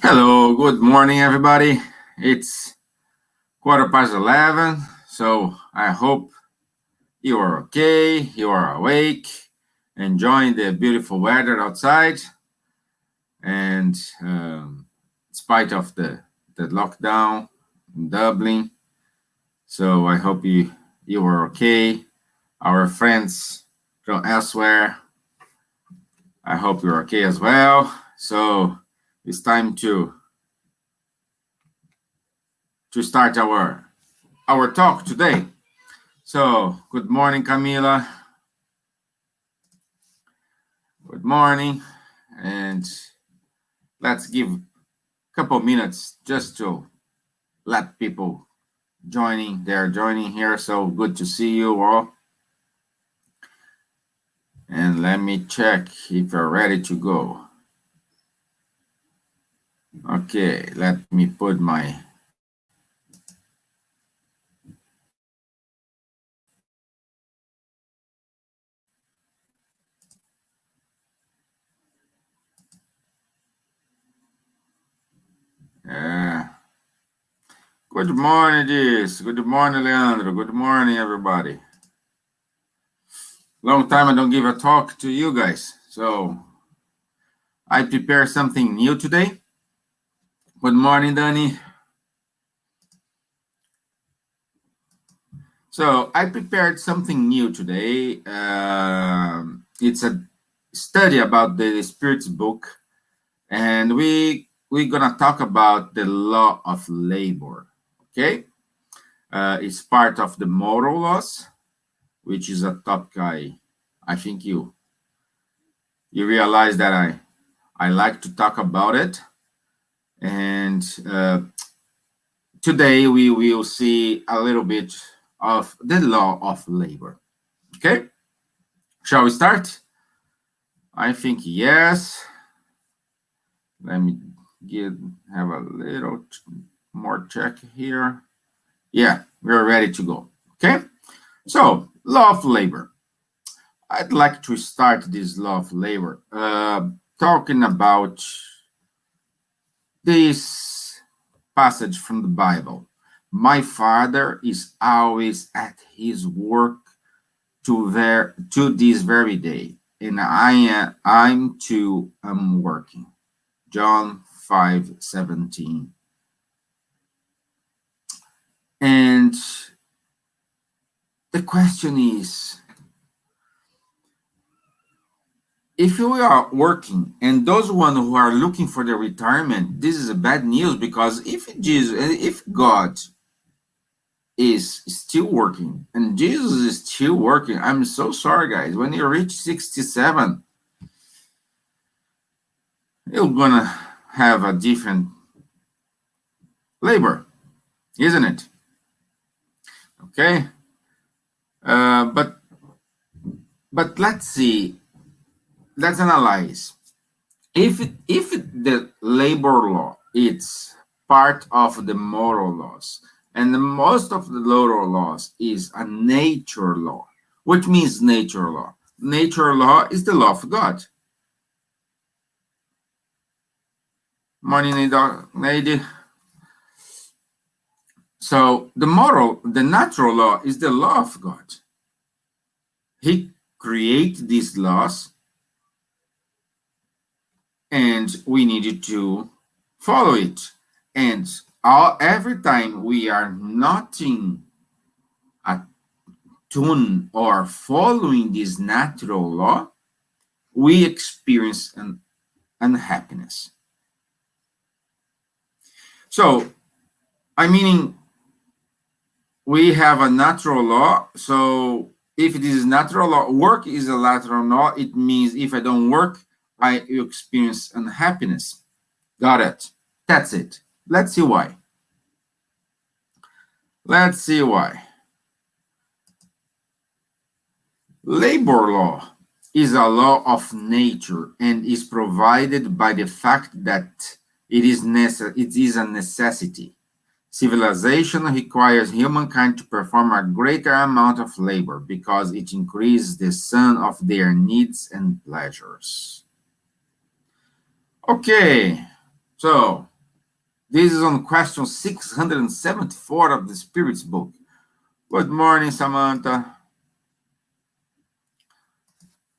Hello, good morning, everybody. It's 11:15, so I hope you are okay, you are awake, enjoying the beautiful weather outside, and in spite of the lockdown in Dublin. So I hope you are okay. Our friends from elsewhere, I hope you're okay as well. So it's time to start our talk today. So, good morning, Camila. Good morning. And let's give a couple minutes just to let people joining. They're joining here. So good to see you all. And let me check if you're ready to go. Okay, let me put my good morning, Gis. Good morning, Leandro. Good morning, everybody. Long time I don't give a talk to you guys. So I prepared something new today. Good morning, Danny. So I prepared something new today. It's a study about the Spirit's book, and we're gonna talk about the law of labor. Okay, it's part of the moral laws, which is a topic I think you realize that I like to talk about it, and today we will see a little bit of the law of labor. Okay, shall we start? I think yes. Let me have a little more check here. Yeah, we're ready to go. Okay, so law of labor. I'd like to start this law of labor talking about this passage from the Bible. My father is always at his work to this very day, and I'm too working. John 5:17. And the question is, if you are working and those one who are looking for the retirement, this is a bad news, because if God is still working and Jesus is still working, I'm so sorry, guys. When you reach 67, you're gonna have a different labor, isn't it? Okay. But let's see. Let's analyze. If the labor law it's part of the moral laws, and most of the moral laws is a nature law. What means nature law? Nature law is the law of God. Morning, lady. So the natural law is the law of God. He created these laws, and we needed to follow it. And every time we are not in a tune or following this natural law, we experience an unhappiness. So, I mean, we have a natural law. So, if it is natural law, work is a natural law. It means if I don't work, I experience unhappiness. Got it. That's it. Let's see why. Let's see why. Labor law is a law of nature and is provided by the fact that it is a necessity. Civilization requires humankind to perform a greater amount of labor because it increases the sum of their needs and pleasures. Okay, so This is on question 674 of the Spirit's book. Good morning, Samantha.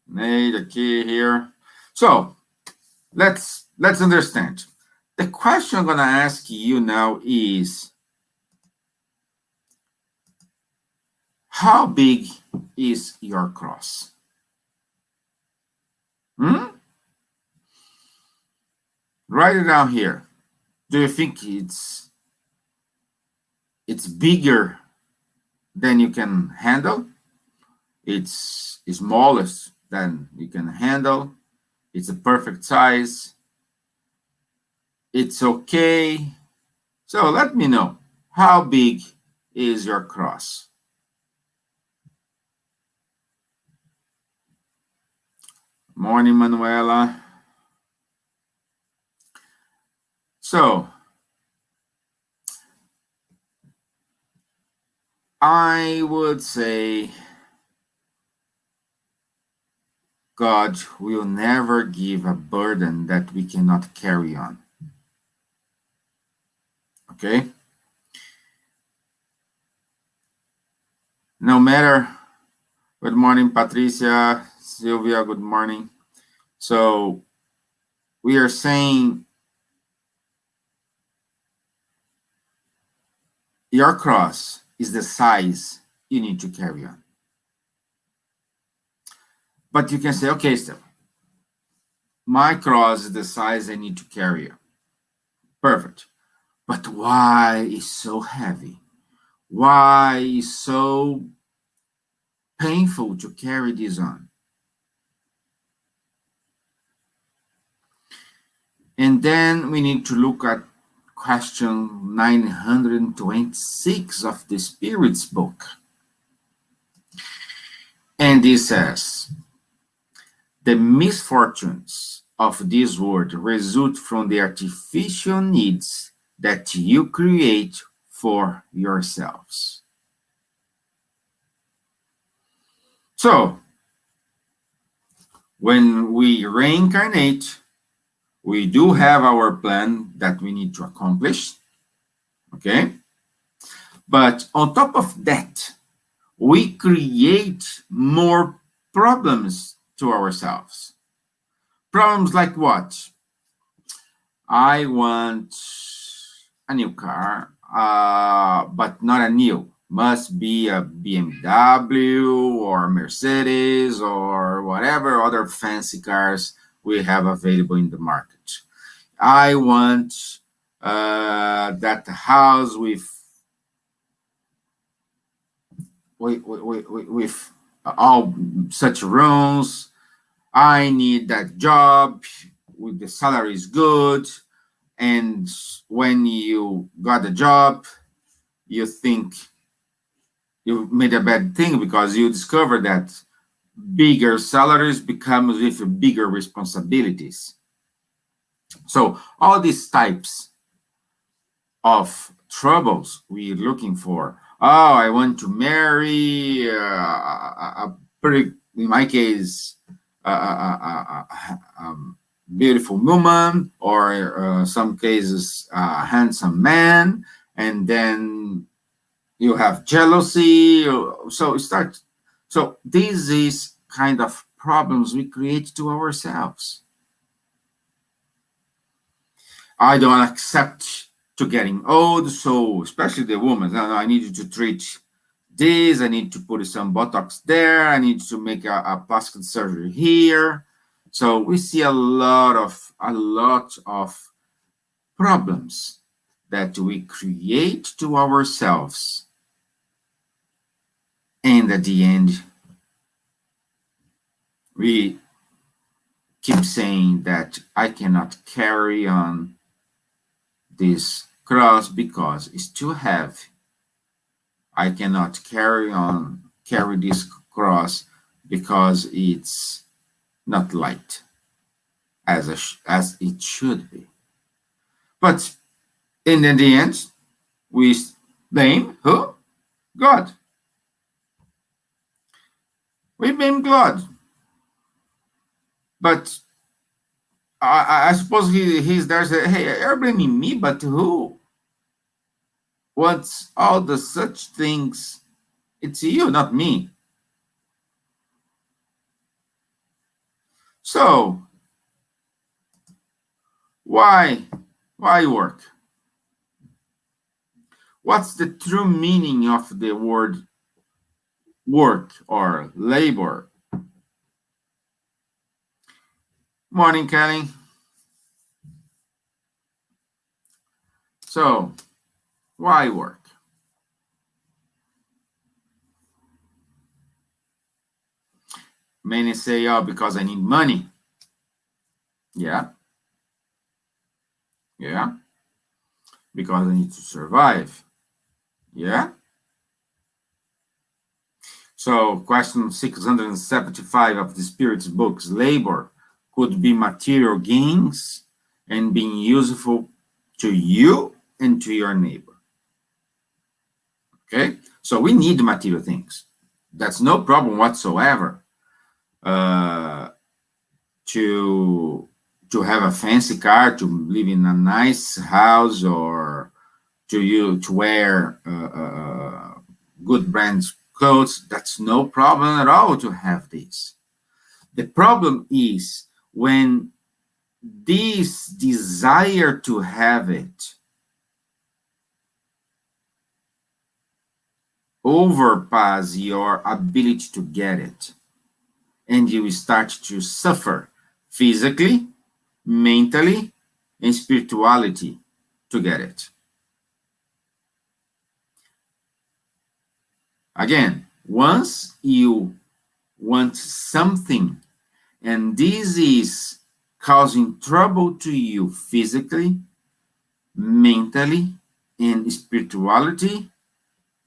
Nate, okay, here. So, let's understand. The question I'm going to ask you now is, how big is your cross? Write it down here. Do you think it's bigger than you can handle? It's smallest than you can handle? It's a perfect size? It's okay? So let me know, how big is your cross? Morning, Manuela. So, I would say God will never give a burden that we cannot carry on. Okay? No matter. Good morning, Patricia, Sylvia, good morning. So, we are saying your cross is the size you need to carry on. But you can say, okay, Stevan, my cross is the size I need to carry on. Perfect. But why is so heavy? Why is so painful to carry this on? And then we need to look at question 926 of the Spirit's book. And it says, the misfortunes of this world result from the artificial needs that you create for yourselves. So, when we reincarnate, we do have our plan that we need to accomplish, okay? But on top of that, we create more problems to ourselves. Problems like what? I want a new car, but not a new. Must be a BMW or Mercedes or whatever other fancy cars we have available in the market. I want that house with all such rooms. I need that job with the salary is good. And when you got the job, you think you made a bad thing because you discover that bigger salaries become with bigger responsibilities. So all these types of troubles we're looking for. Oh, I want to marry a pretty, in my case, beautiful woman, or some cases, a handsome man, and then you have jealousy. So it starts. So this is kind of problems we create to ourselves. I don't accept to getting old, so especially the woman, I need you to treat this, I need to put some Botox there, I need to make a plastic surgery here. So we see a lot of problems that we create to ourselves. And at the end, we keep saying that I cannot carry on this cross because it's too heavy. I cannot carry this cross because it's not light as it should be. But in the end, we blame who? God. We blame God. But I suppose he's there say, hey, you're blaming me, but who wants all the such things. It's you, not me. So why work? What's the true meaning of the word work or labor? Morning, Kelly. So why work? Many say, oh, because I need money. Yeah. Because I need to survive. Yeah. So question 675 of the Spirit's books, labor could be material gains and being useful to you and to your neighbor. Okay, so we need material things. That's no problem whatsoever. To have a fancy car, to live in a nice house, or to wear good brands clothes. That's no problem at all to have this. The problem is when this desire to have it overpass your ability to get it, and you start to suffer physically, mentally, and spirituality to get it. Again, once you want something and this is causing trouble to you physically, mentally, and spirituality,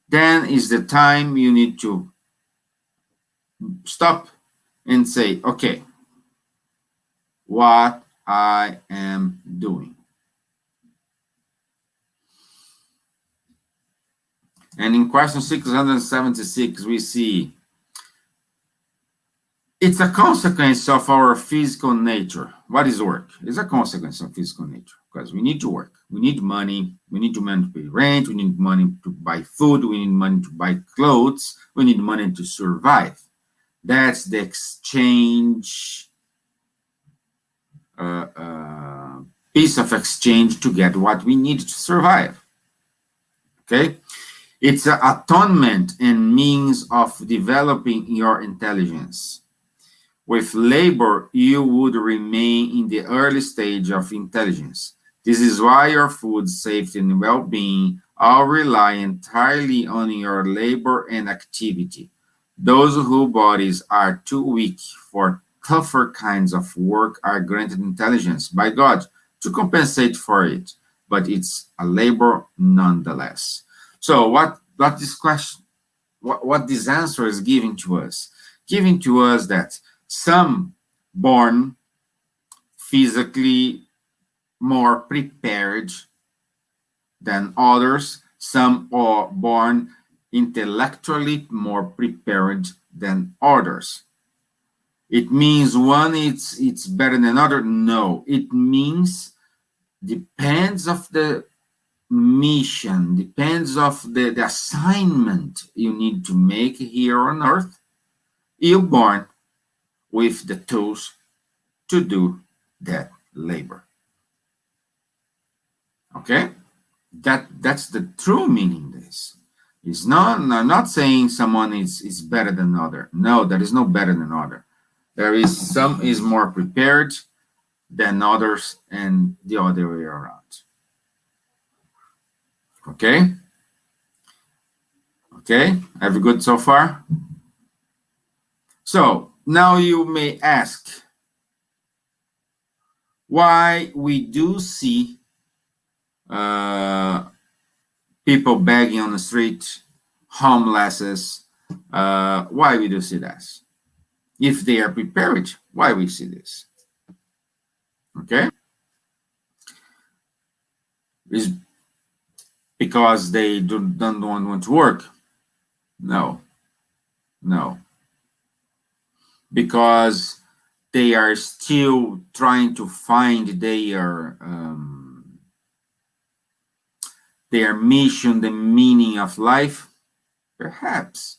then is the time you need to stop and say, okay, what I am doing. And in question 676, we see it's a consequence of our physical nature. What is work? It's a consequence of physical nature because we need to work. We need money. We need money to pay rent. We need money to buy food. We need money to buy clothes. We need money to survive. That's the exchange, piece of exchange to get what we need to survive. Okay? It's an atonement and means of developing your intelligence. With labor, you would remain in the early stage of intelligence. This is why your food safety and well-being all rely entirely on your labor and activity. Those whose bodies are too weak for tougher kinds of work are granted intelligence by God to compensate for it, but it's a labor nonetheless. So what this question, what this answer is giving to us? Giving to us that some born physically more prepared than others, some are born intellectually more prepared than others. It means one it's better than another? No, it means depends of the mission, depends of the assignment you need to make here on earth. You're born with the tools to do that labor. Okay? That's the true meaning of this. It's not, I'm not saying someone is better than other. No, there is no better than other. There is some is more prepared than others and the other way around. Okay? Okay? Every good so far? So now you may ask why we do see people begging on the street, homelesses. Why we do see this? If they are prepared, why we see this? Okay? Is because they don't want to work? No. Because they are still trying to find their their mission, the meaning of life, perhaps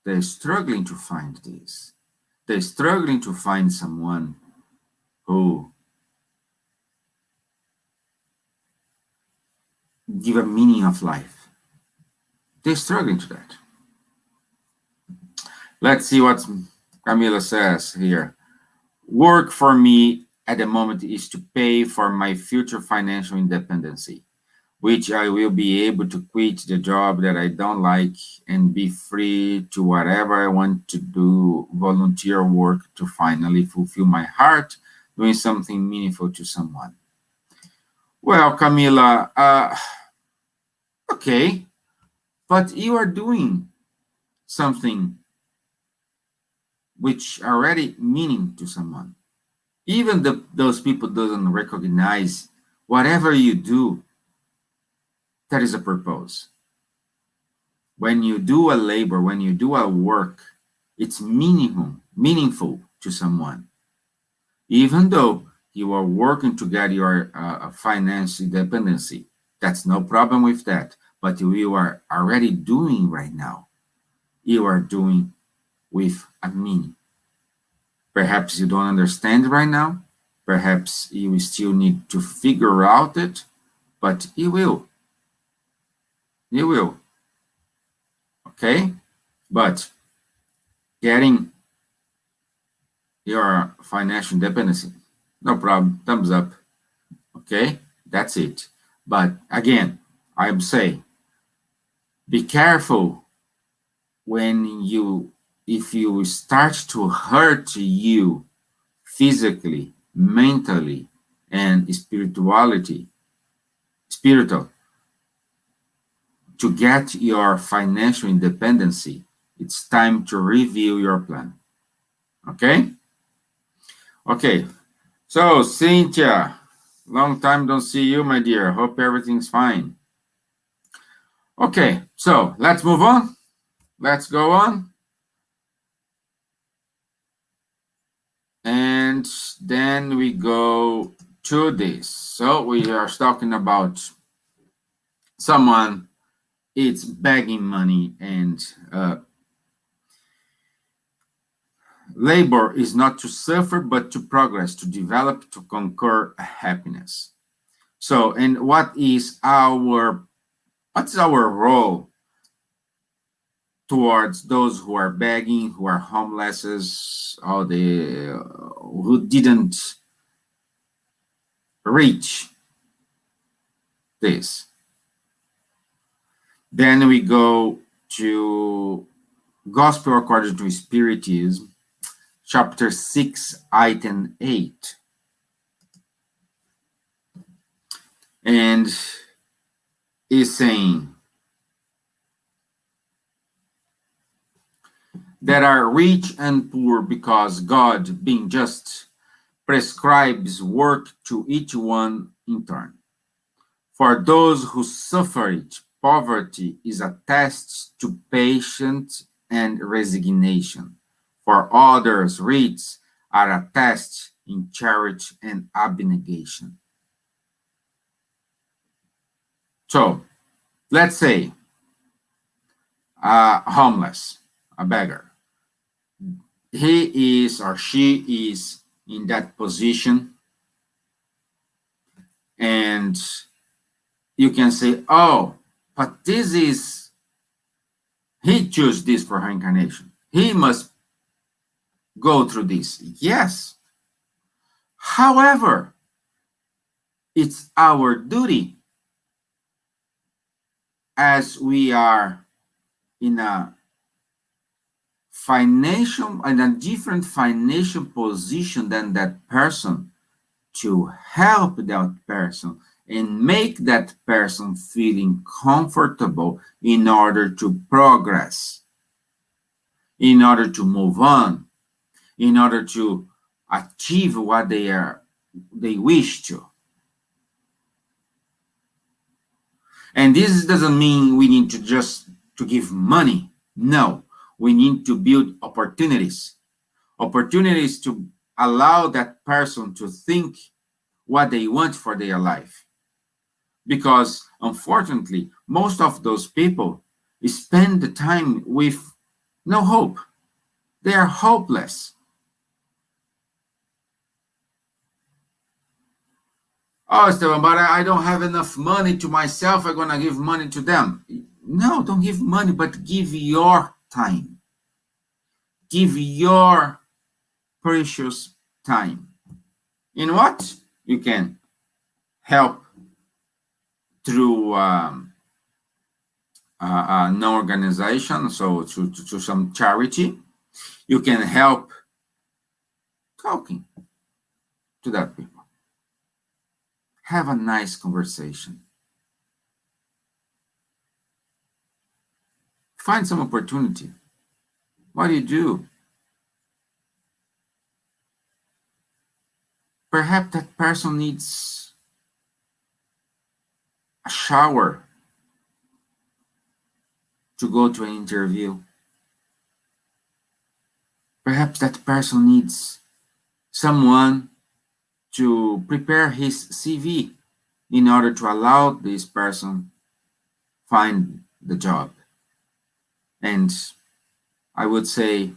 they're struggling to find this. They're struggling to find someone who give a meaning of life. They're struggling to that. Let's see what Camila says here. Work for me at the moment is to pay for my future financial independency, which I will be able to quit the job that I don't like and be free to whatever I want to do, volunteer work to finally fulfill my heart, doing something meaningful to someone. Well, Camila, okay, but you are doing something which already meaning to someone. Even those people doesn't recognize whatever you do, that is a purpose. When you do a labor, when you do a work, it's meaningful to someone. Even though you are working to get your financial independency, that's no problem with that. But you are already doing right now. You are doing with a meaning. Perhaps you don't understand right now. Perhaps you still need to figure out it, but you will. You will. Okay? But getting your financial independency, no problem. Thumbs up. Okay? That's it. But again, I'm saying, be careful if you start to hurt you physically, mentally, and spiritual, to get your financial independency, it's time to review your plan. Okay? Okay. So, Cynthia, long time don't see you, my dear. Hope everything's fine. Okay, so let's move on. Let's go on. And then we go to this. So we are talking about someone it's begging money, and labor is not to suffer, but to progress, to develop, to conquer happiness. So, and what's our role towards those who are begging, who are homeless, or who didn't reach this? Then we go to Gospel According to Spiritism, chapter 6, item 8. And is saying, that are rich and poor because God, being just, prescribes work to each one in turn. For those who suffer it, poverty is a test to patience and resignation. For others, riches are a test in charity and abnegation. So, let's say homeless, a beggar. He is or she is in that position, and you can say, oh, but he chose this for her incarnation. He must go through this. Yes. However, it's our duty, as we are in a different financial position than that person, to help that person and make that person feeling comfortable in order to progress, in order to move on, in order to achieve what they wish to. And this doesn't mean we need to give money. No, we need to build opportunities to allow that person to think what they want for their life. because unfortunately, most of those people spend the time with no hope. They are hopeless. Oh, Stevan, but I don't have enough money to myself. I'm going to give money to them. No, don't give money, but give your time. Give your precious time. In what? You can help through an organization, so to some charity. You can help talking to that people. Have a nice conversation. Find some opportunity. What do you do? Perhaps that person needs a shower to go to an interview. Perhaps that person needs someone to prepare his CV in order to allow this person find the job. And I would say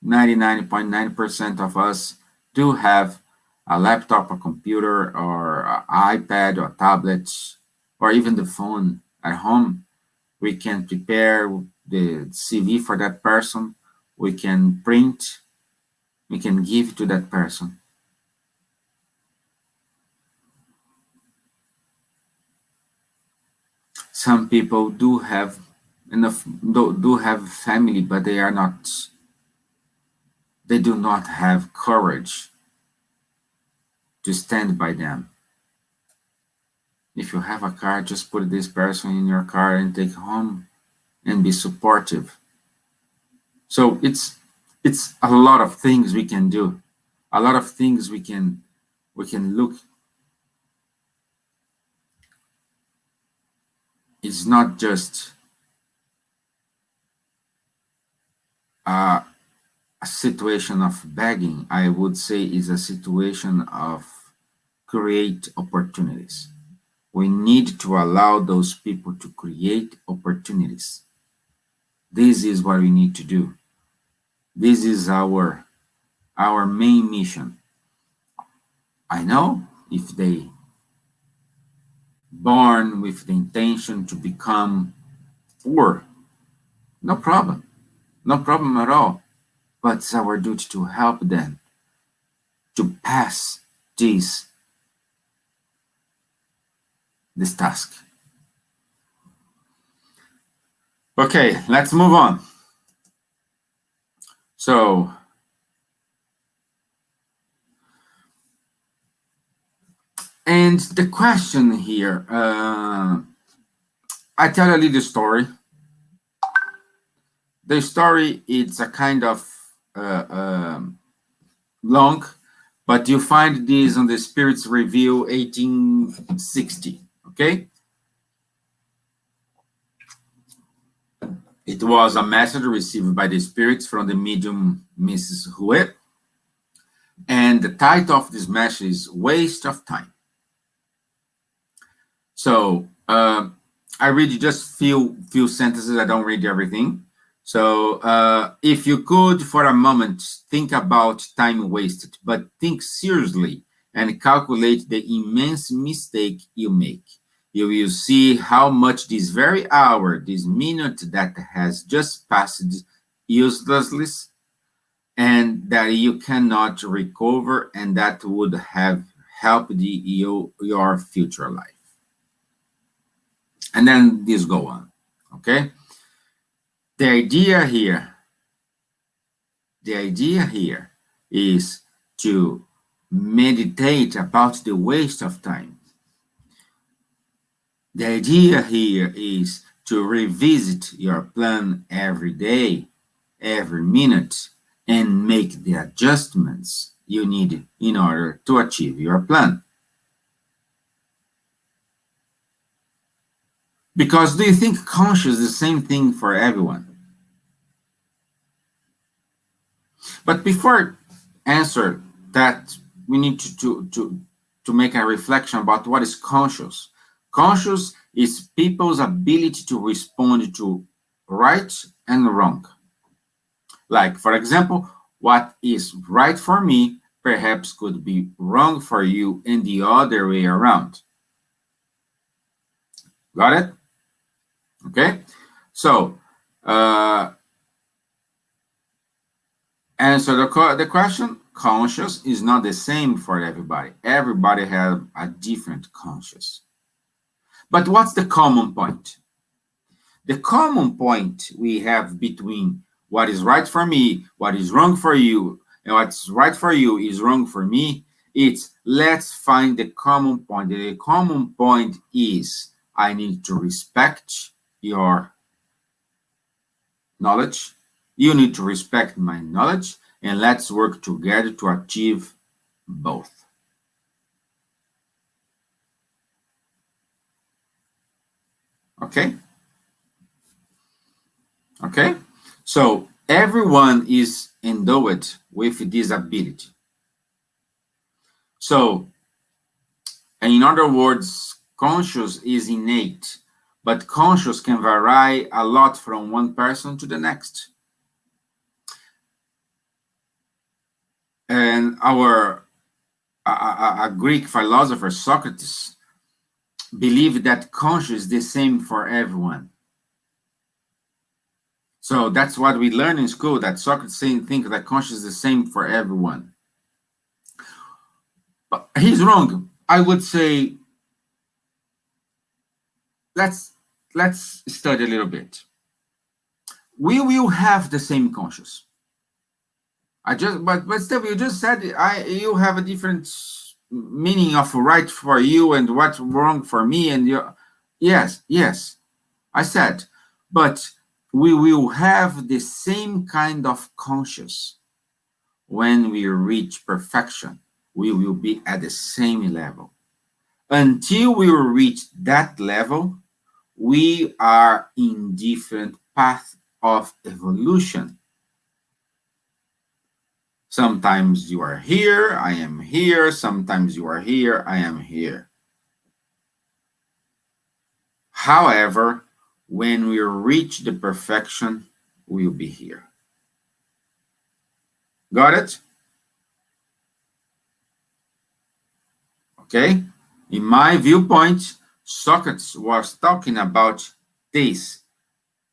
99.9% of us do have a laptop, a computer, or an iPad, or tablet, or even the phone at home. We can prepare the CV for that person. We can print. We can give to that person. Some people do have enough, do have family, but they do not have courage to stand by them. If you have a car, just put this person in your car and take home and be supportive. So it's a lot of things we can do. A lot of things we can look. It's not just a situation of begging. I would say is a situation of create opportunities. We need to allow those people to create opportunities. This is what we need to do. This is our main mission. I know if they born with the intention to become poor, no problem. No problem at all. But it's our duty to help them to pass this task. Okay, let's move on. So, and the question here, I tell a little story. The story is a kind of long, but you find this on the Spirits Review 1860, okay? It was a message received by the spirits from the medium Mrs. Huet, and the title of this message is Waste of Time. So I read just few sentences. I don't read everything. So if you could for a moment think about time wasted, but think seriously and calculate the immense mistake you make, you will see how much this very hour, this minute that has just passed uselessly, and that you cannot recover, and that would have helped your future life. And then this go on, okay? The idea here is to meditate about the waste of time. The idea here is to revisit your plan every day, every minute, and make the adjustments you need in order to achieve your plan. Because do you think conscious is the same thing for everyone? But before answer that, we need to make a reflection about what is conscious. Conscious is people's ability to respond to right and wrong. Like, for example, what is right for me perhaps could be wrong for you and the other way around. Got it? Okay. So, answer the question. Conscious is not the same for everybody. Everybody has a different conscious. But what's the common point? The common point we have between what is right for me, what is wrong for you, and what's right for you is wrong for me, it's let's find the common point. The common point is I need to respect your knowledge. You need to respect my knowledge, and let's work together to achieve both. Okay? Okay? So everyone is endowed with this ability. So, in other words, conscious is innate, but conscious can vary a lot from one person to the next. And a Greek philosopher, Socrates, believed that conscious is the same for everyone. So that's what we learn in school, that Socrates thinks that conscious is the same for everyone. But he's wrong. I would say, let's study a little bit. We will have the same conscious. But still, you just said you have a different meaning of right for you and what's wrong for me, and yes, I said, but we will have the same kind of conscious when we reach perfection. We will be at the same level. Until we reach that level, we are in different paths of evolution. Sometimes you are here, I am here. Sometimes you are here, I am here. However, when we reach the perfection, we will be here. Got it? Okay? In my viewpoint, Socrates was talking about this.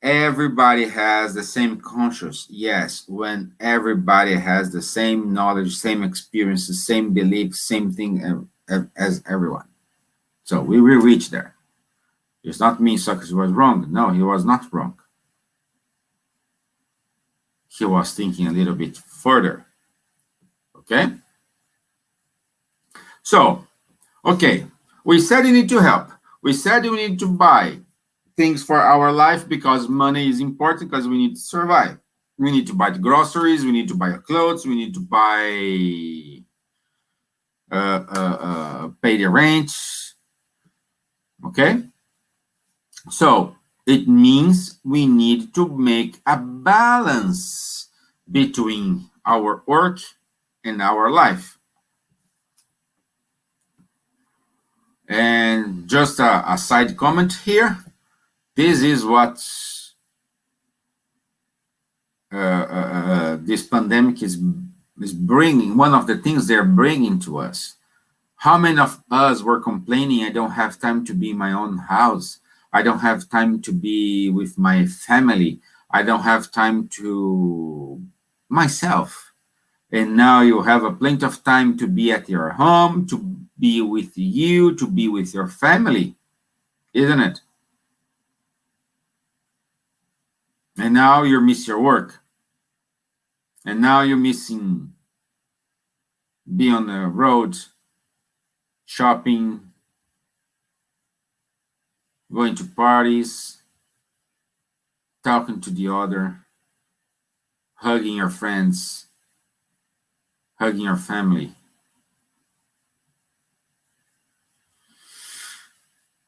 Everybody has the same conscious. Yes, when everybody has the same knowledge, same experiences, same beliefs, same thing as everyone. So we will reach there. It's not mean Socrates was wrong. No, he was not wrong. He was thinking a little bit further. Okay? So, okay, we said you need to help. We said we need to buy things for our life because money is important, because we need to survive. We need to buy the groceries, we need to buy clothes, we need to buy, pay the rent. Okay? So it means we need to make a balance between our work and our life. And just a side comment here. This is what this pandemic is bringing. One of the things they're bringing to us. How many of us were complaining, I don't have time to be in my own house. I don't have time to be with my family. I don't have time to myself. And now you have a plenty of time to be at your home, to be with you, to be with your family, isn't it? And now you miss your work. And now you're missing be on the road, shopping, going to parties, talking to the other, hugging your friends, hugging your family.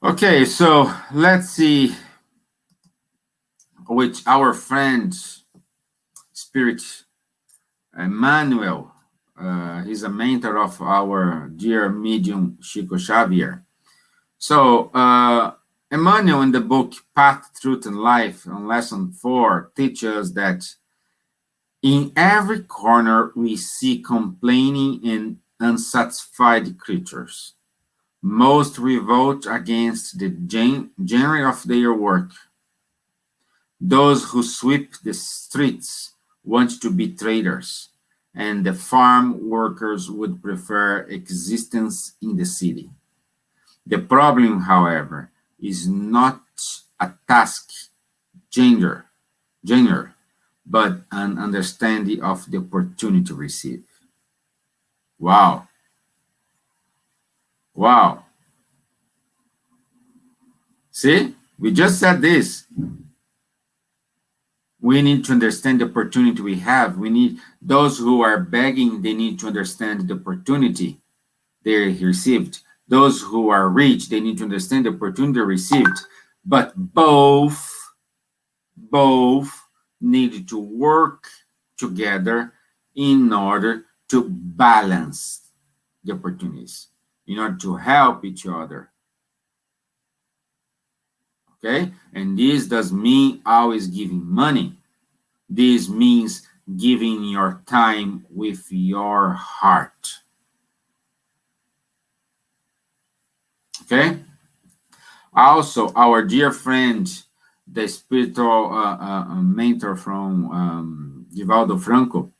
Okay, so let's see which our friend, Spirit Emmanuel, he's a mentor of our dear medium Chico Xavier. So, Emmanuel in the book Path, Truth, and Life, on lesson 4, teaches that in every corner we see complaining and unsatisfied creatures. Most revolt against the genre of their work. Those who sweep the streets want to be traders, and the farm workers would prefer existence in the city. The problem, however, is not a task genre, genre, but an understanding of the opportunity received. Wow. Wow. See, we just said this. We need to understand the opportunity we have. We need those who are begging, they need to understand the opportunity they received. Those who are rich, they need to understand the opportunity received. But both need to work together in order to balance the opportunities, in order to help each other. Okay? And this does mean always giving money. This means giving your time with your heart. Okay? Also, our dear friend, the spiritual mentor from Divaldo Franco,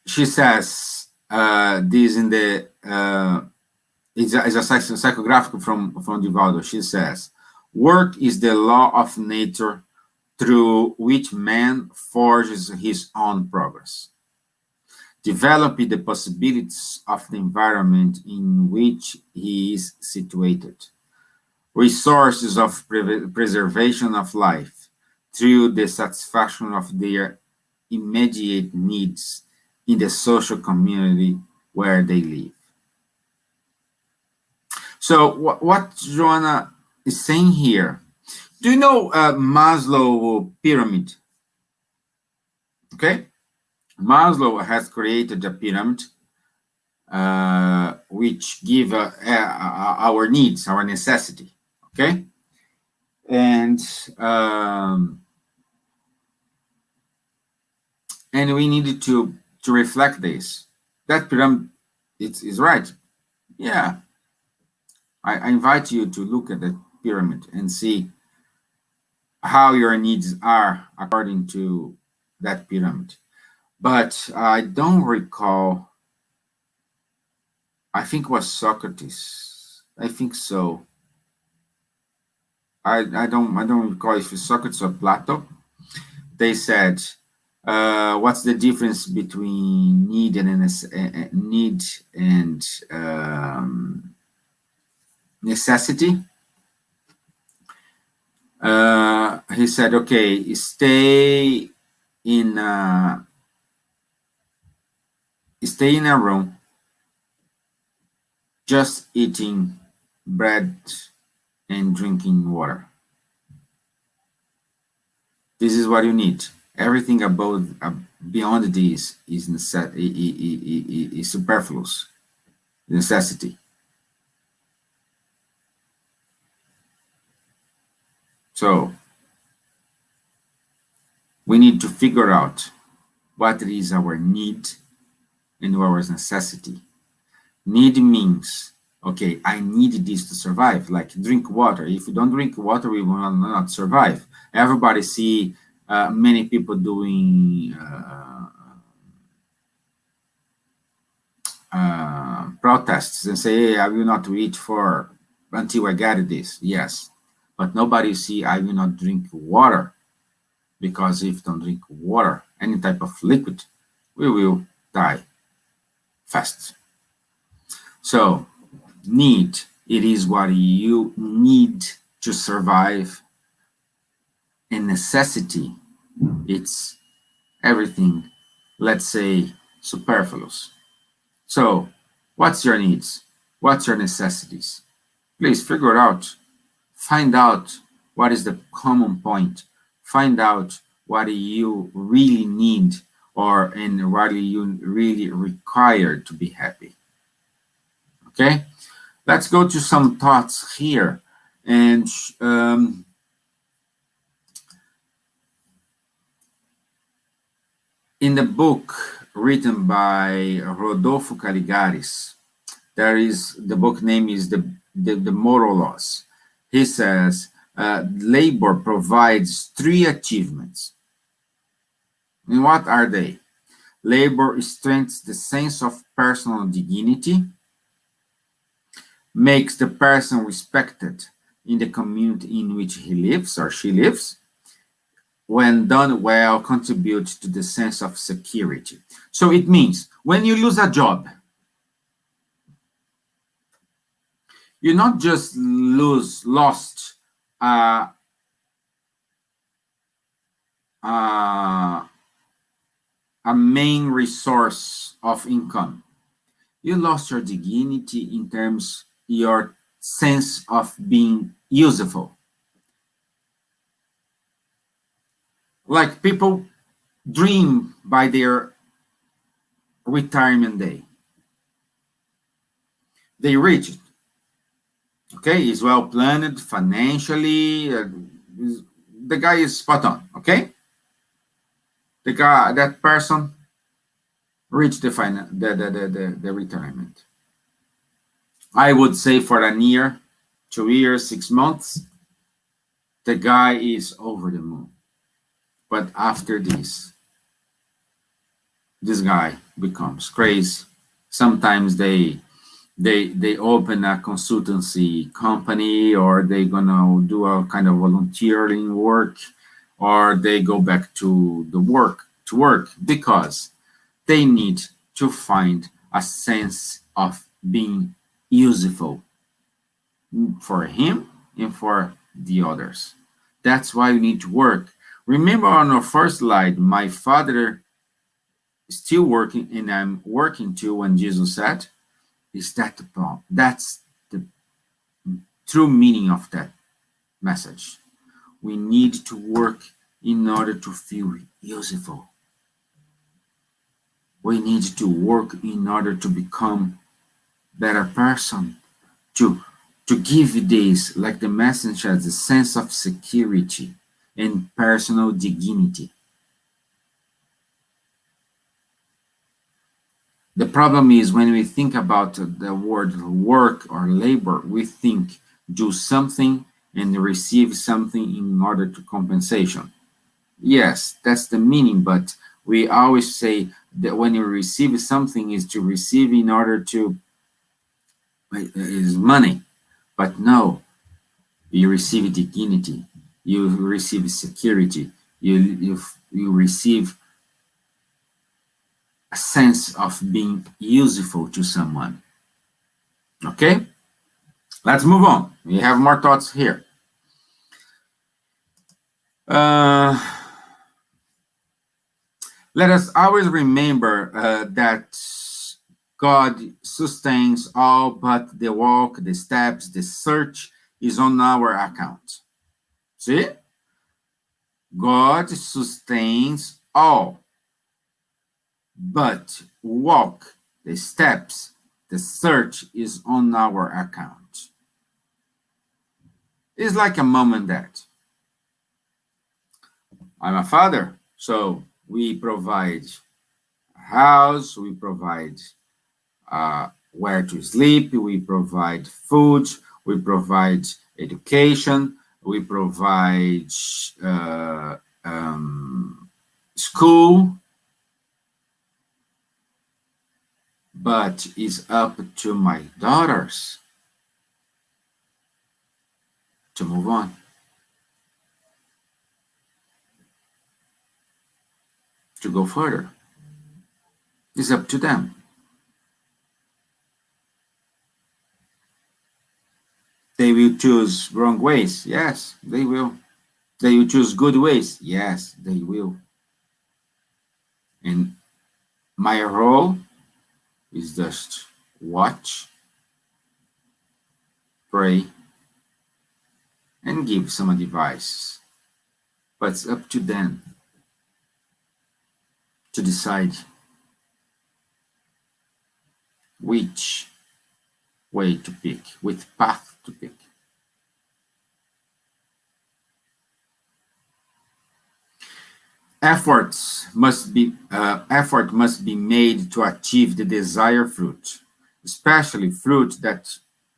she says this in the it's a psychographic from Divaldo. She says, work is the law of nature through which man forges his own progress, developing the possibilities of the environment in which he is situated, resources of preservation of life through the satisfaction of their immediate needs in the social community where they live. So what Joanna is saying here, do you know Maslow pyramid? Okay, Maslow has created a pyramid which give our needs, our necessity. Okay, and we needed to reflect this. That pyramid is right. Yeah, I invite you to look at the pyramid and see how your needs are according to that pyramid. But I don't recall. I think it was Socrates. I think so. I don't recall if it's Socrates or Plato. They said, what's the difference between need and necessity? He said, okay, stay in a room just eating bread and drinking water. This is what you need. Everything above, beyond this is superfluous, necessity. So we need to figure out what is our need and our necessity. Need means, okay, I need this to survive, like drink water. If you don't drink water, we will not survive. Everybody see many people doing protests and say, hey, I will not eat for until I get this. Yes, but nobody see I will not drink water, because if you don't drink water, any type of liquid, we will die fast. So need, it is what you need to survive, and necessity, it's everything, let's say, superfluous. So what's your needs? What's your necessities? Please figure it out. Find out what is the common point. Find out what you really need, and what you really require to be happy. Okay, let's go to some thoughts here. And in the book written by Rodolfo Caligaris, there is, the book name is the Moral Laws. He says, labor provides three achievements. And what are they? Labor strengthens the sense of personal dignity, makes the person respected in the community in which he lives or she lives. When done well, contributes to the sense of security. So it means when you lose a job, you not just lost uh, uh, a main resource of income. You lost your dignity in terms your sense of being useful. Like people dream by their retirement day. They reach it. Okay, he's well planned financially. The guy is spot on. Okay, that person reached the retirement. I would say for a year, 2 years, 6 months, the guy is over the moon. But after this guy becomes crazy. Sometimes they open a consultancy company, or they gonna do a kind of volunteering work, or they go back to work because they need to find a sense of being useful for him and for the others. That's why we need to work. Remember on our first slide, my father is still working and I'm working too, when Jesus said, is that the problem? That's the true meaning of that message. We need to work in order to feel useful. We need to work in order to become better person, to give this, like the message has, a sense of security and personal dignity. The problem is when we think about the word work or labor, we think do something and receive something in order to compensation. Yes, that's the meaning, but we always say that when you receive something is to receive in order to is money. But no, you receive dignity, you receive security, you receive a sense of being useful to someone. Okay, let's move on. We have more thoughts here. Let us always remember that God sustains all, but the walk, the steps, the search is on our account. See? God sustains all, but walk, the steps, the search is on our account. It's like a mom and dad. I'm a father, so we provide a house, we provide where to sleep, we provide food, we provide education, we provide school, but it's up to my daughters to move on. To go further. It's up to them. They will choose wrong ways. Yes, they will. They will choose good ways. Yes, they will. And my role is just watch, pray, and give some advice. But it's up to them to decide which way to pick, which path to pick. Effort must be made to achieve the desired fruit, especially fruit that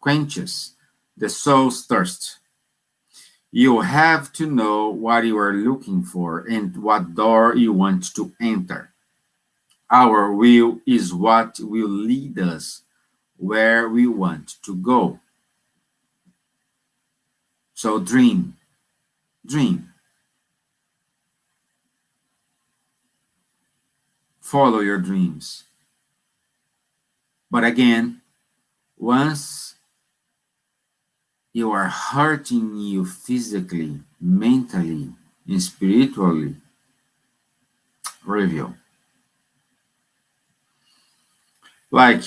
quenches the soul's thirst. You have to know what you are looking for and what door you want to enter. Our will is what will lead us where we want to go. So dream, dream. Follow your dreams. But again, once you are hurting you physically, mentally, and spiritually, review. Like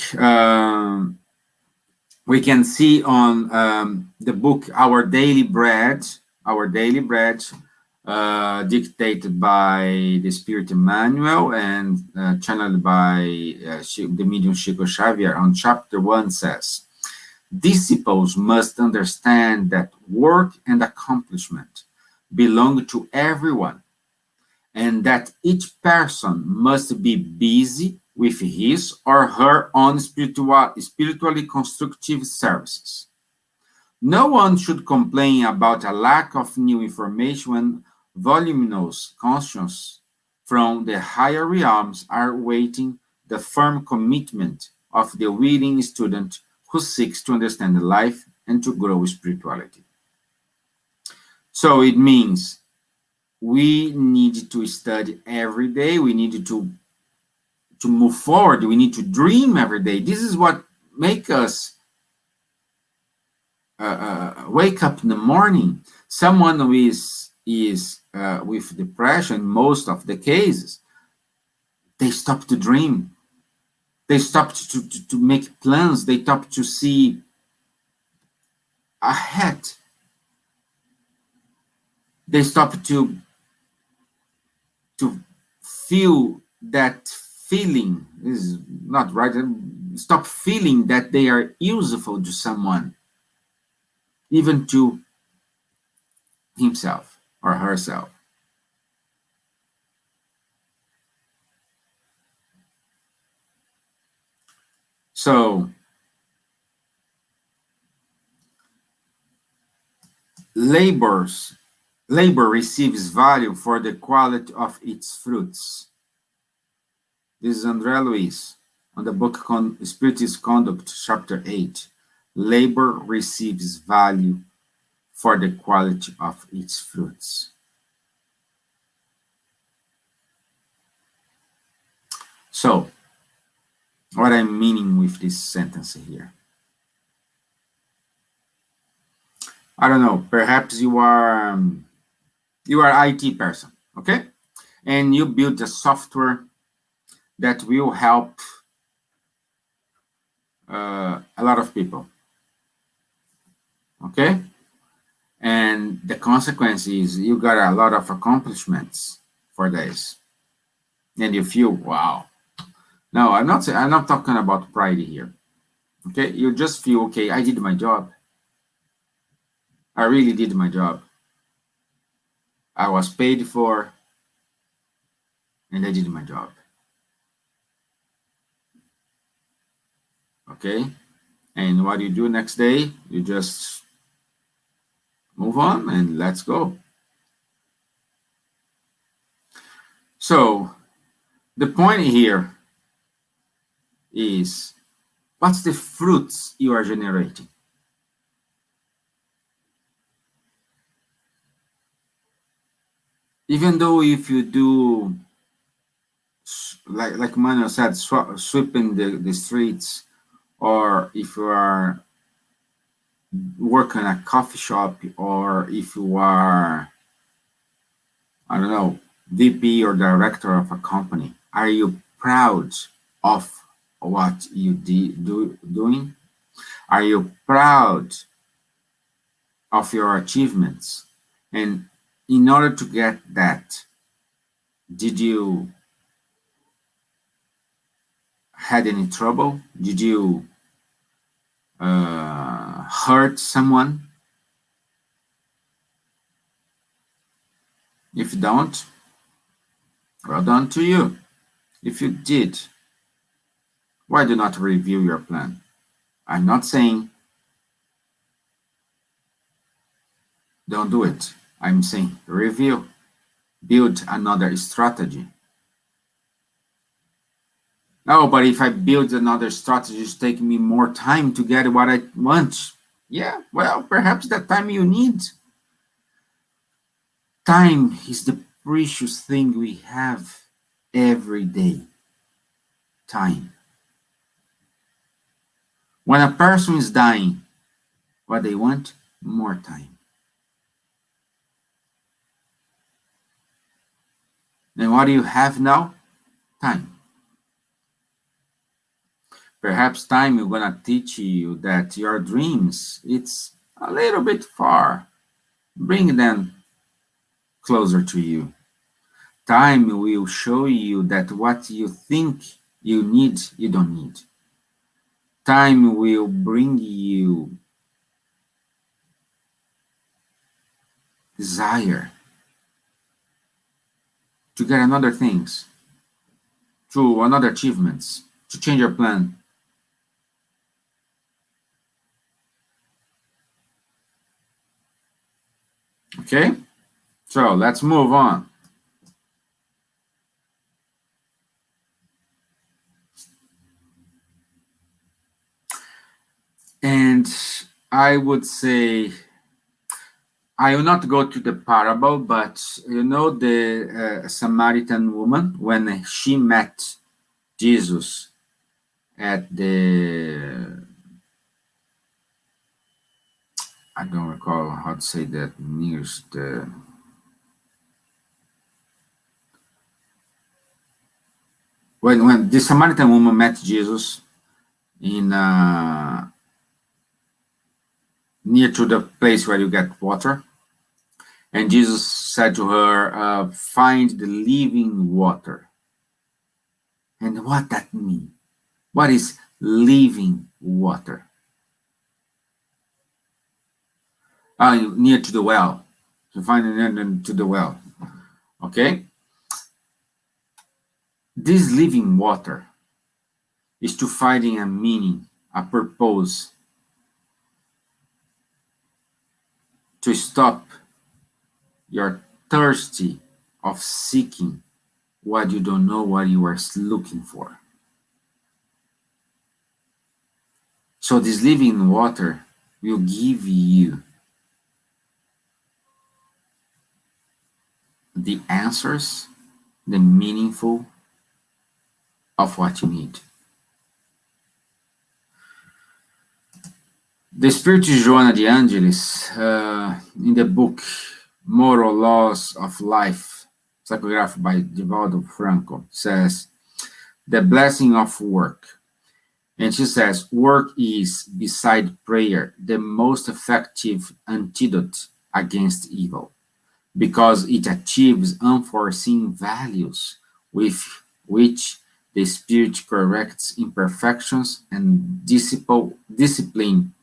we can see on the book Our Daily Bread, dictated by the Spirit Emmanuel and channeled by the medium Chico Xavier, on chapter 1 says, disciples must understand that work and accomplishment belong to everyone, and that each person must be busy with his or her own spiritually constructive services. No one should complain about a lack of new information when voluminous conscience from the higher realms are waiting the firm commitment of the willing student who seeks to understand life and to grow spirituality. So it means we need to study every day. We need to move forward. We need to dream every day. This is what makes us wake up in the morning. Someone who is with depression, most of the cases, they stop to dream. They stop to make plans. They stop to see ahead. They stop to feel that feeling is not right. Stop feeling that they are useful to someone, even to himself or herself. So labor receives value for the quality of its fruits. This is André Luiz on the book Spiritist Conduct, chapter 8. Labor receives value for the quality of its fruits. So, what I'm meaning with this sentence here? I don't know. Perhaps you are IT person, okay? And you build a software that will help a lot of people, okay? And the consequence is you got a lot of accomplishments for this, and you feel wow. No, I'm not talking about pride here, okay? You just feel okay. I did my job. I really did my job. I was paid for, and I did my job. Okay? And what you do next day, you just move on and let's go. So, the point here is, what's the fruits you are generating? Even though if you do, like Manuel said, sweeping the streets, or if you are working at a coffee shop, or if you are, I don't know, VP or director of a company, are you proud of what you doing? Are you proud of your achievements? And in order to get that, did you had any trouble? Did you hurt someone? If you don't, well done to you. If you did, why do not review your plan? I'm not saying don't do it. I'm saying review, build another strategy. Oh, but if I build another strategy, it's taking me more time to get what I want. Yeah, well, perhaps that time you need. Time is the precious thing we have every day. Time. When a person is dying, what they want? More time. And what do you have now? Time. Perhaps time is gonna teach you that your dreams, it's a little bit far. Bring them closer to you. Time will show you that what you think you need, you don't need. Time will bring you desire to get another things, to another achievements, to change your plan. Okay? So let's move on. And I would say, I will not go to the parable, but you know the Samaritan woman, when she met Jesus at the, I don't recall how to say that in English, when the Samaritan woman met Jesus in near to the place where you get water, and Jesus said to her, find the living water. And what that mean? What is living water? Near to the well. To find it to the well. Okay? This living water is to finding a meaning, a purpose, to stop your thirsty of seeking what you don't know what you are looking for. So this living water will give you the answers, the meaningful of what you need. The Spiritual Joana de Angelis, in the book Moral Laws of Life, psychographed by Divaldo Franco, says, the blessing of work. And she says, work is, beside prayer, the most effective antidote against evil, because it achieves unforeseen values with which the Spirit corrects imperfections and discipline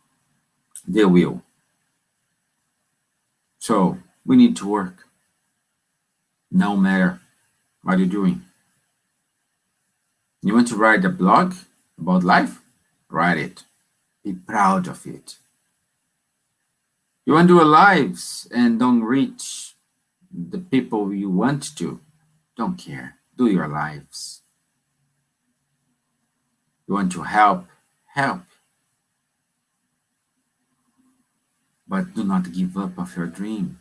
the will. So we need to work, no matter what you're doing. You want to write a blog about life? Write it. Be proud of it. You want to do a lives and don't reach the people you want to? Don't care. Do your lives. You want to help? Help. But do not give up of your dream.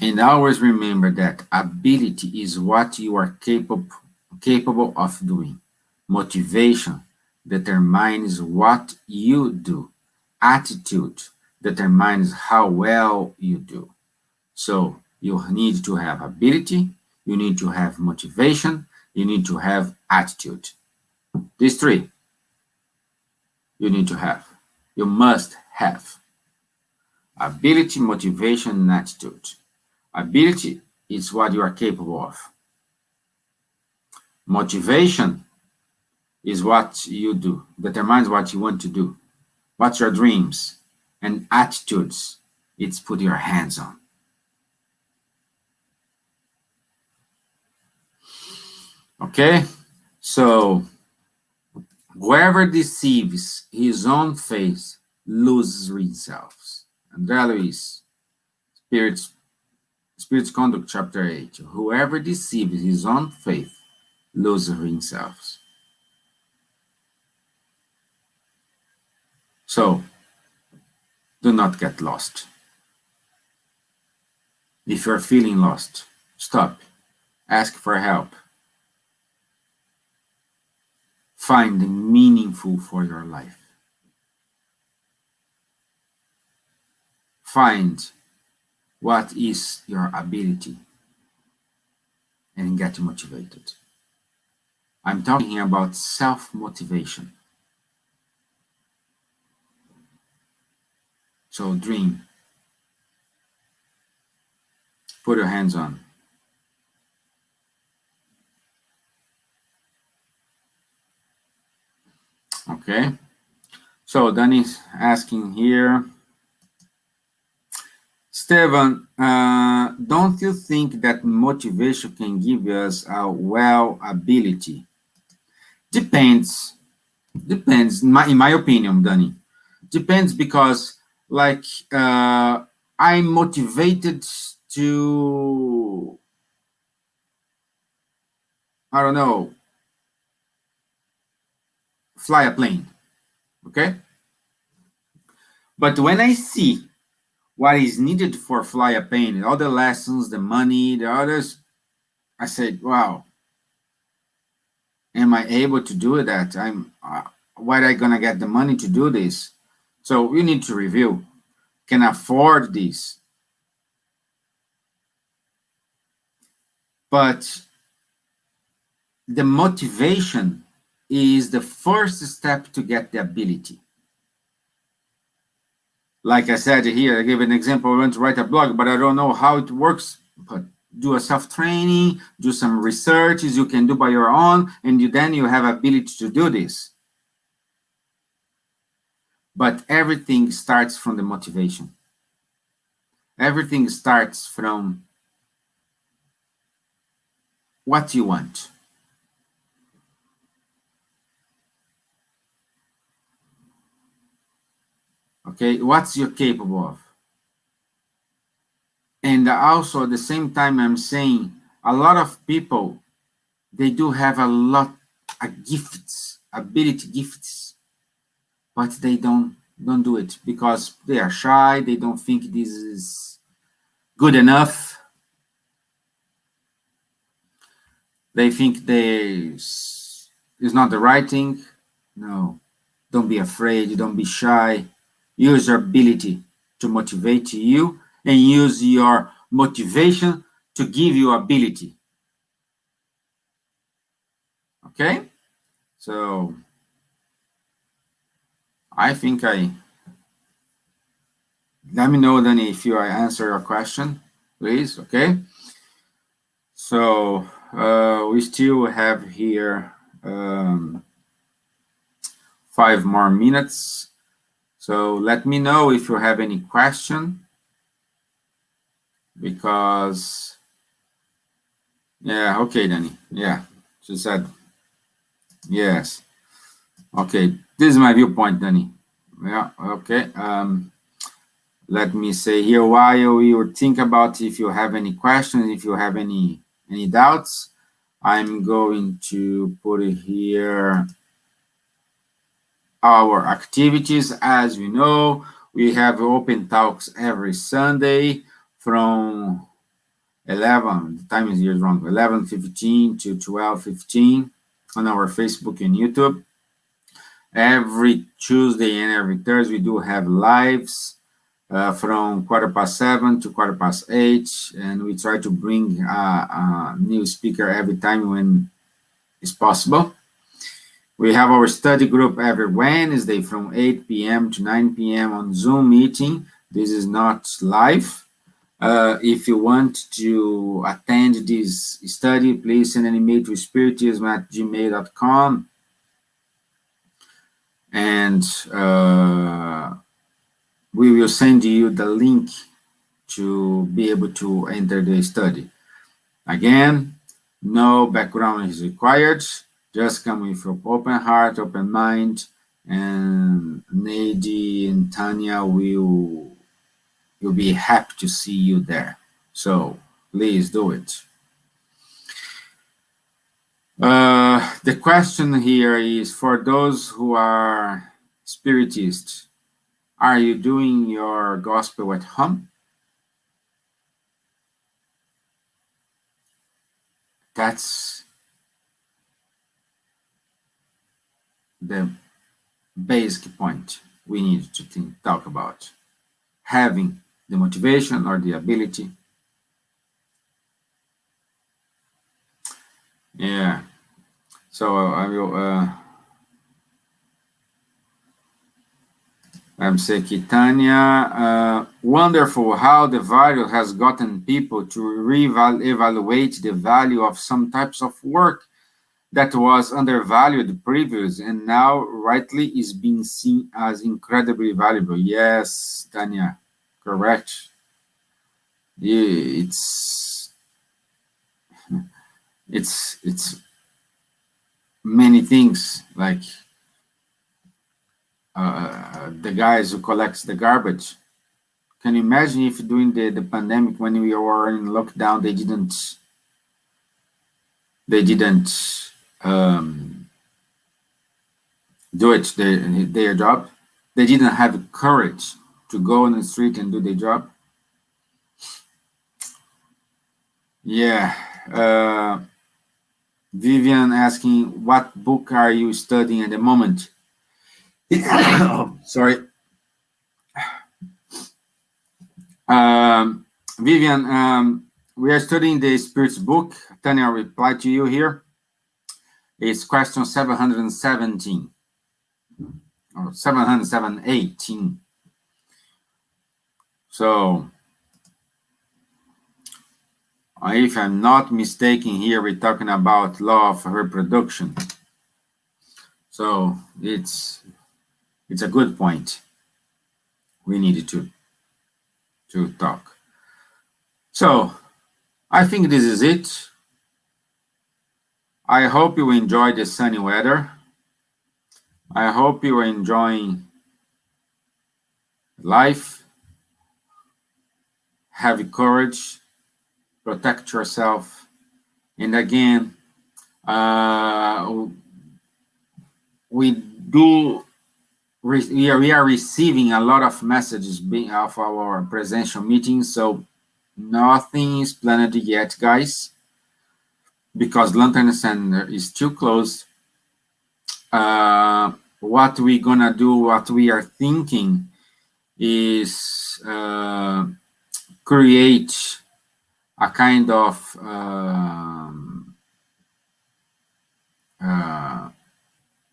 And always remember that ability is what you are capable of doing. Motivation determines what you do. Attitude determines how well you do. So you need to have ability, you need to have motivation, you need to have attitude. These three you need to have. You must have. Ability, motivation, and attitude. Ability is what you are capable of. Motivation is what you do, determines what you want to do. What's your dreams? And attitudes, it's put your hands on. Okay? So, whoever deceives his own faith loses himself. André Luiz, Spirit's Conduct, chapter 8. Whoever deceives his own faith loses himself. So, do not get lost. If you're feeling lost, stop. Ask for help. Find the meaningful for your life. Find what is your ability and get motivated. I'm talking here about self-motivation. So dream. Put your hands on. Okay. So Danny's asking here, Stevan, don't you think that motivation can give us a well ability? Depends. Depends, in my opinion, Danny. Depends because, like, I'm motivated to, I don't know, fly a plane, okay? But when I see what is needed for fly a plane, all the lessons, the money, the others, I said, wow, am I able to do that? Where am I gonna get the money to do this? So we need to review. Can afford this? But the motivation is the first step to get the ability. Like I said here, I gave an example. I want to write a blog, but I don't know how it works. But do a self-training, do some researches you can do by your own, and then you have ability to do this. But everything starts from the motivation. Everything starts from what you want. Okay, what's you're capable of. And also at the same time, I'm saying a lot of people, they do have a lot of gifts, ability gifts, but they don't do it because they are shy. They don't think this is good enough. They think this is not the right thing. No, don't be afraid. Don't be shy. Use your ability to motivate you and use your motivation to give you ability. Okay? So I think let me know then if I answer your question, please. Okay? So we still have here 5 more minutes. So let me know if you have any question, because yeah, okay, Danny. Yeah, she said yes. Okay, this is my viewpoint, Danny. Yeah, okay. Let me say here, while you think about if you have any questions, if you have any doubts, I'm going to put it here our activities. As you know, we have open talks every Sunday from 11, the time is here wrong, 11:15 to 12:15 on our Facebook and YouTube. Every Tuesday and every Thursday, we do have lives from 7:15 to 8:15, and we try to bring a new speaker every time when it's possible. We have our study group every Wednesday from 8 p.m. to 9 p.m. on Zoom meeting. This is not live. If you want to attend this study, please send an email to spiritism@gmail.com, and we will send you the link to be able to enter the study. Again, no background is required. Just come with an open heart, open mind, and Nady and Tanya will be happy to see you there. So please do it. The question here is for those who are spiritists, are you doing your gospel at home? That's the basic point we need to talk about. Having the motivation or the ability. Yeah. So I will. I'm Sekitania. Wonderful how the value has gotten people to reevaluate the value of some types of work that was undervalued previous and now rightly is being seen as incredibly valuable. Yes, Tanya, correct. Yeah, it's many things, like the guys who collects the garbage. Can you imagine if during the pandemic, when we were in lockdown, they didn't do it their job? They didn't have courage to go on the street and do their job. Yeah. Vivian asking, what book are you studying at the moment? Oh, sorry. Vivian, we are studying the Spirit's book. Tanya, I'll reply to you here. It's question 717 or 718. So, if I'm not mistaken, here we're talking about law of reproduction. So it's a good point. We needed to talk. So I think this is it. I hope you enjoy the sunny weather. I hope you are enjoying life. Have courage, protect yourself, and again, we are receiving a lot of messages of our presential meetings, so nothing is planned yet, guys, because Lantern Center is still closed. What we're gonna do, what we are thinking is create a kind of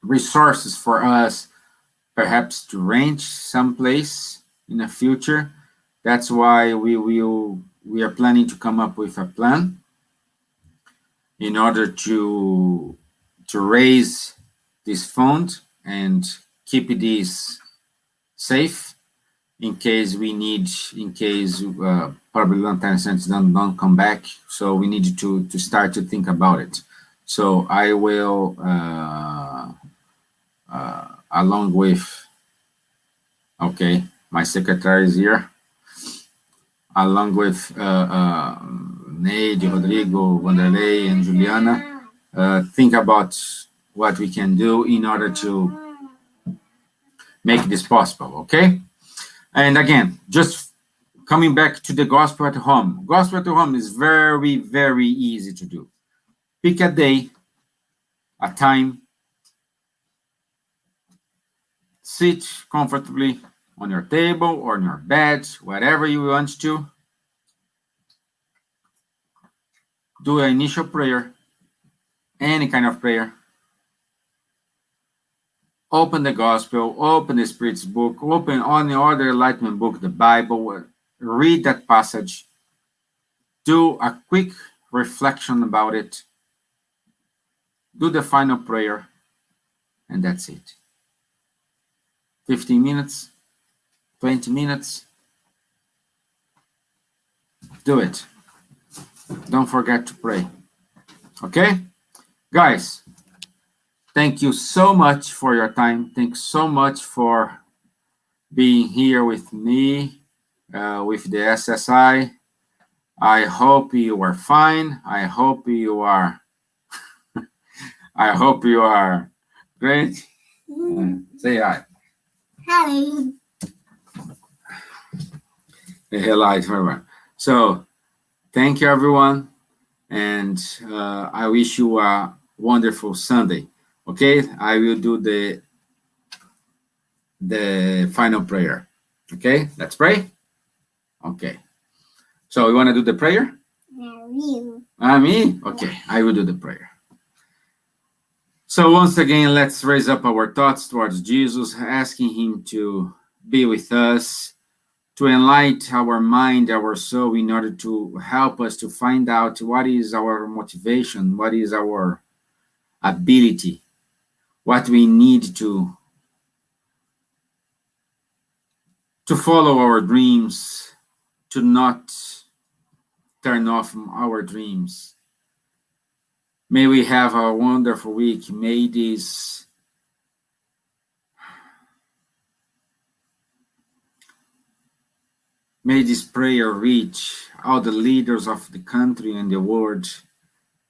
resources for us, perhaps to rent someplace in the future. That's why we are planning to come up with a plan in order to raise this fund and keep this safe in case we need, in case probably long-time centers don't come back. So we need to start to think about it. So I will, along with, okay, my secretary is here, along with Neide, Rodrigo, Wanderlei, and Juliana, think about what we can do in order to make this possible, okay? And again, just coming back to the gospel at home. Gospel at home is very, very easy to do. Pick a day, a time, sit comfortably on your table or on your bed, whatever you want to. Do an initial prayer, any kind of prayer. Open the gospel, open the Spirit's book, open any other enlightenment book, the Bible, read that passage, do a quick reflection about it, do the final prayer, and that's it. 15 minutes, 20 minutes, do it. Don't forget to pray. Okay? Guys, thank you so much for your time. Thanks so much for being here with me, with the SSI. I hope you are fine. I hope you are great. Say hi. Hi. Hello, everyone. So, thank you, everyone, and I wish you a wonderful Sunday. Okay, I will do the final prayer. Okay, let's pray. Okay. So, you want to do the prayer? You. Me? Okay, I will do the prayer. So once again, let's raise up our thoughts towards Jesus, asking him to be with us, to enlighten our mind, our soul, in order to help us to find out what is our motivation, what is our ability, what we need to follow our dreams, to not turn off our dreams. May we have a wonderful week. May this prayer reach all the leaders of the country and the world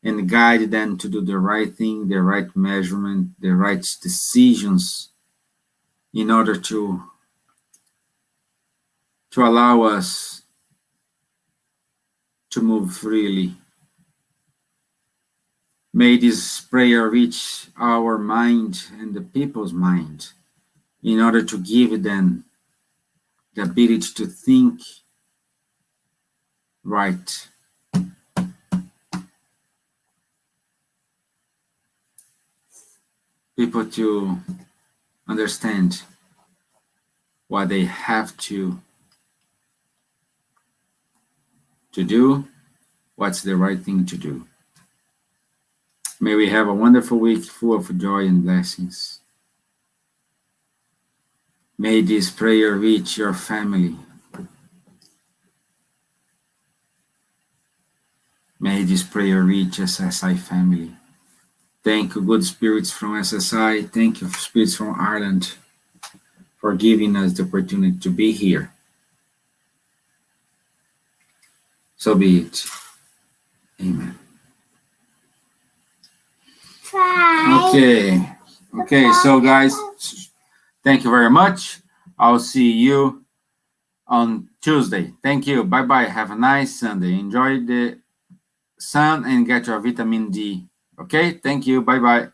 and guide them to do the right thing, the right measurement, the right decisions in order to allow us to move freely. May this prayer reach our mind and the people's mind in order to give them the ability to think right. People to understand what they have to do, what's the right thing to do. May we have a wonderful week full of joy and blessings. May this prayer reach your family. May this prayer reach SSI family. Thank you, good spirits from SSI. Thank you, spirits from Ireland, for giving us the opportunity to be here. So be it. Amen. Bye. Okay, so guys, thank you very much. I'll see you on Tuesday. Thank you. Bye-bye. Have a nice Sunday. Enjoy the sun and get your vitamin D. Okay, thank you. Bye-bye.